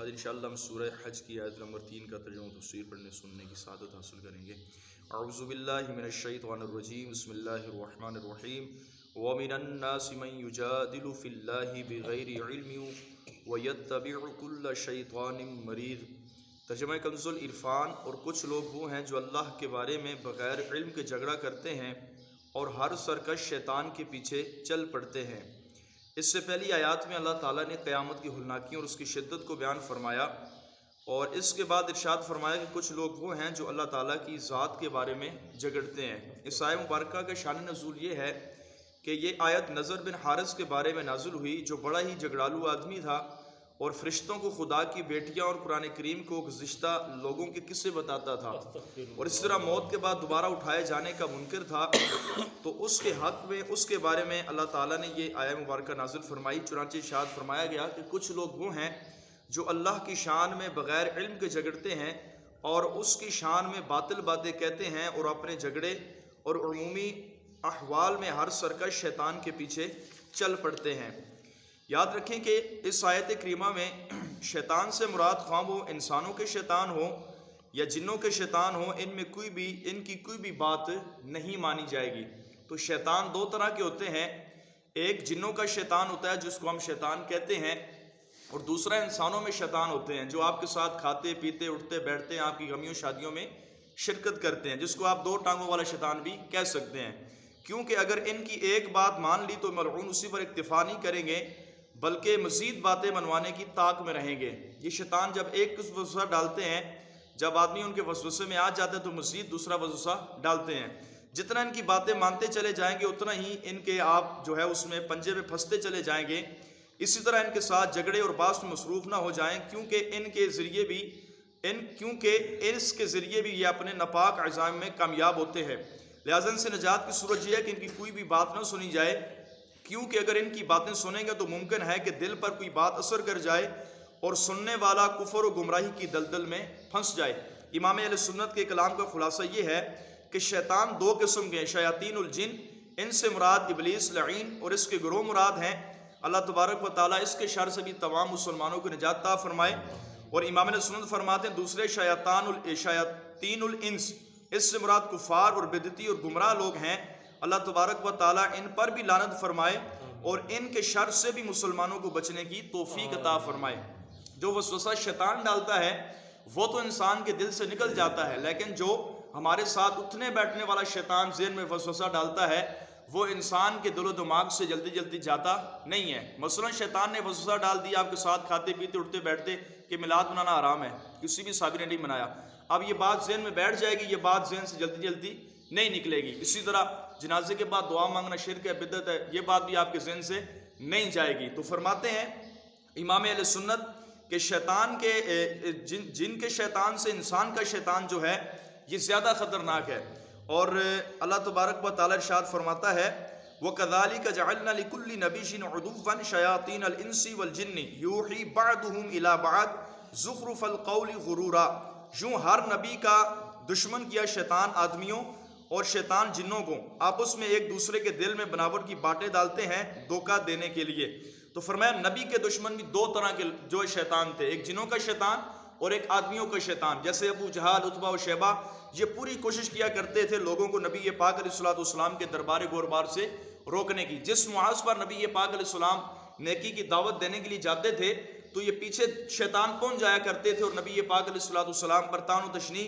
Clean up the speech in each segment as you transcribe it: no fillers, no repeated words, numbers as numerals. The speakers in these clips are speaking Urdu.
آج انشاءاللہ ہم سورہ حج کی آیت نمبر 3 کا ترجمہ و تفسیر پڑھنے سننے کی سعادت حاصل کریں گے۔ اعوذ باللہ من الشیطان الرجیم، بسم اللہ الرحمن الرحیم۔ وَمِنَ النَّاسِ مَن يُجَادِلُ فِي اللَّهِ بِغَيْرِ عِلْمٍ وَيَتَّبِعُ كُلَّ شَيْطَانٍ مَرِیدٍ۔ ترجمہ کنز العرفان۔ اور کچھ لوگ وہ ہیں جو اللہ کے بارے میں بغیر علم کے جھگڑا کرتے ہیں اور ہر سرکش شیطان کے پیچھے چل پڑتے ہیں۔ اس سے پہلی آیات میں اللہ تعالیٰ نے قیامت کی ہولناکیوں اور اس کی شدت کو بیان فرمایا، اور اس کے بعد ارشاد فرمایا کہ کچھ لوگ وہ ہیں جو اللہ تعالیٰ کی ذات کے بارے میں جھگڑتے ہیں۔ اس آیت مبارکہ کا شان نزول یہ ہے کہ یہ آیت نضر بن حارث کے بارے میں نازل ہوئی، جو بڑا ہی جھگڑالو آدمی تھا اور فرشتوں کو خدا کی بیٹیاں اور قرآن کریم کو گزشتہ لوگوں کے قصے بتاتا تھا، اور اس طرح موت کے بعد دوبارہ اٹھائے جانے کا منکر تھا۔ تو اس کے حق میں، اس کے بارے میں اللہ تعالیٰ نے یہ آیت مبارکہ نازل فرمائی۔ چنانچہ ارشاد فرمایا گیا کہ کچھ لوگ وہ ہیں جو اللہ کی شان میں بغیر علم کے جھگڑتے ہیں اور اس کی شان میں باطل باتیں کہتے ہیں، اور اپنے جھگڑے اور عمومی احوال میں ہر سرکش شیطان کے پیچھے چل پڑتے ہیں۔ یاد رکھیں کہ اس آیت کریمہ میں شیطان سے مراد خواہ وہ انسانوں کے شیطان ہوں یا جنوں کے شیطان ہوں، ان کی کوئی بھی بات نہیں مانی جائے گی۔ تو شیطان دو طرح کے ہوتے ہیں، ایک جنوں کا شیطان ہوتا ہے جس کو ہم شیطان کہتے ہیں، اور دوسرا انسانوں میں شیطان ہوتے ہیں جو آپ کے ساتھ کھاتے پیتے اٹھتے بیٹھتے ہیں، آپ کی غمیوں شادیوں میں شرکت کرتے ہیں، جس کو آپ دو ٹانگوں والا شیطان بھی کہہ سکتے ہیں۔ کیونکہ اگر ان کی ایک بات مان لی تو ملعون اسی پر اکتفا نہیں کریں گے بلکہ مزید باتیں منوانے کی طاق میں رہیں گے۔ یہ شیطان جب ایک وسوسہ ڈالتے ہیں، جب آدمی ان کے وسوسے میں آ جاتے ہیں تو مزید دوسرا وسوسہ ڈالتے ہیں۔ جتنا ان کی باتیں مانتے چلے جائیں گے اتنا ہی ان کے آپ جو ہے اس میں پنجے میں پھنستے چلے جائیں گے۔ اسی طرح ان کے ساتھ جھگڑے اور بحث میں مصروف نہ ہو جائیں، کیونکہ اس کے ذریعے بھی یہ اپنے ناپاک عزائم میں کامیاب ہوتے ہیں۔ لہٰذا ان سے نجات کی صورت یہ ہے کہ ان کی کوئی بھی بات نہ سنی جائے، کیونکہ اگر ان کی باتیں سنیں گے تو ممکن ہے کہ دل پر کوئی بات اثر کر جائے اور سننے والا کفر و گمراہی کی دلدل میں پھنس جائے۔ امام اہل سنت کے کلام کا خلاصہ یہ ہے کہ شیطان دو قسم کے ہیں، شیاطین الجن، ان سے مراد ابلیس لعین اور اس کے گروہ مراد ہیں۔ اللہ تبارک و تعالیٰ اس کے شر سے بھی تمام مسلمانوں کو نجات عطا فرمائے۔ اور امام اہل سنت فرماتے ہیں دوسرے شیاطین الانس، اس سے مراد کفار اور بدعتی اور گمراہ لوگ ہیں۔ اللہ تبارک و تعالیٰ ان پر بھی لعنت فرمائے اور ان کے شر سے بھی مسلمانوں کو بچنے کی توفیق عطا فرمائے۔ جو وسوسہ شیطان ڈالتا ہے وہ تو انسان کے دل سے نکل جاتا ہے، لیکن جو ہمارے ساتھ اٹھنے بیٹھنے والا شیطان ذہن میں وسوسہ ڈالتا ہے وہ انسان کے دل و دماغ سے جلدی جلدی جاتا نہیں ہے۔ مثلا شیطان نے وسوسہ ڈال دیا آپ کے ساتھ کھاتے پیتے اٹھتے بیٹھتے کہ میلاد منانا حرام ہے، کسی بھی صحابی نے نہیں منایا، اب یہ بات ذہن میں بیٹھ جائے گی، یہ بات ذہن سے جلدی جلدی نہیں نکلے گی۔ اسی طرح جنازے کے بعد دعا مانگنا شرک ہے، بدعت ہے، یہ بات بھی آپ کے ذہن سے نہیں جائے گی۔ تو فرماتے ہیں امام اہل سنت کہ شیطان کے جن کے شیطان سے انسان کا شیطان جو ہے یہ زیادہ خطرناک ہے۔ اور اللہ تبارک و تعالیٰ ارشاد فرماتا ہے وَكَذَلِكَ جَعَلْنَا لِكُلِّ نَبِيٍّ عُدُوًّا شَيَاطِينَ الْإِنسِ وَالْجِنِّ يُوحِي بَعْضُهُمْ إِلَى بَعْضٍ زُخْرُفَ الْقَوْلِ غُرُورًا۔ یوں ہر نبی کا دشمن کیا شیطان آدمیوں اور شیطان جنوں کو، آپس میں ایک دوسرے کے دل میں بناوٹ کی باتیں ڈالتے ہیں دھوکہ دینے کے لیے۔ تو فرمایا نبی کے دشمن بھی دو طرح کے جو شیطان تھے، ایک جنوں کا شیطان اور ایک آدمیوں کا شیطان۔ جیسے ابو جہل، عتبہ و شیبہ، یہ پوری کوشش کیا کرتے تھے لوگوں کو نبی پاک علیہ الصلوۃ والسلام کے دربار گوربار سے روکنے کی۔ جس معاذ پر نبی پاک علیہ السلام نیکی کی دعوت دینے کے لیے جاتے تھے تو یہ پیچھے شیطان پہنچ جایا کرتے تھے اور نبی پاک علیہ الصلوۃ والسلام پر طعن و تشنیع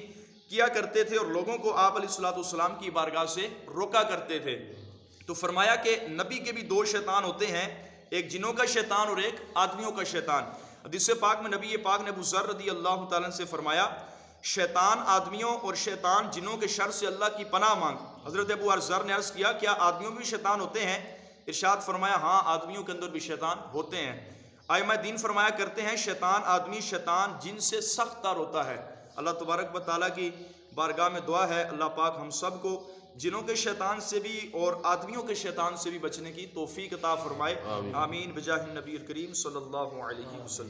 کیا کرتے تھے اور لوگوں کو آپ علیہ الصلوۃ والسلام کی بارگاہ سے روکا کرتے تھے۔ تو فرمایا کہ نبی کے بھی دو شیطان ہوتے ہیں، ایک جنوں کا شیطان اور ایک آدمیوں کا شیطان۔ حدیث پاک میں نبی پاک نے ابو ذر رضی اللہ تعالیٰ سے فرمایا شیطان آدمیوں اور شیطان جنوں کے شر سے اللہ کی پناہ مانگ۔ حضرت ابو ذر نے عرض کیا کیا آدمیوں میں بھی شیطان ہوتے ہیں؟ ارشاد فرمایا ہاں، آدمیوں کے اندر بھی شیطان ہوتے ہیں۔ ائمہ دین فرمایا کرتے ہیں شیطان آدمی شیطان جن سے سخت تر ہوتا ہے۔ اللہ تبارک و تعالیٰ کی بارگاہ میں دعا ہے اللہ پاک ہم سب کو جنوں کے شیطان سے بھی اور آدمیوں کے شیطان سے بھی بچنے کی توفیق عطا فرمائے، آمین بجاہ النبی الکریم صلی اللہ علیہ وسلم۔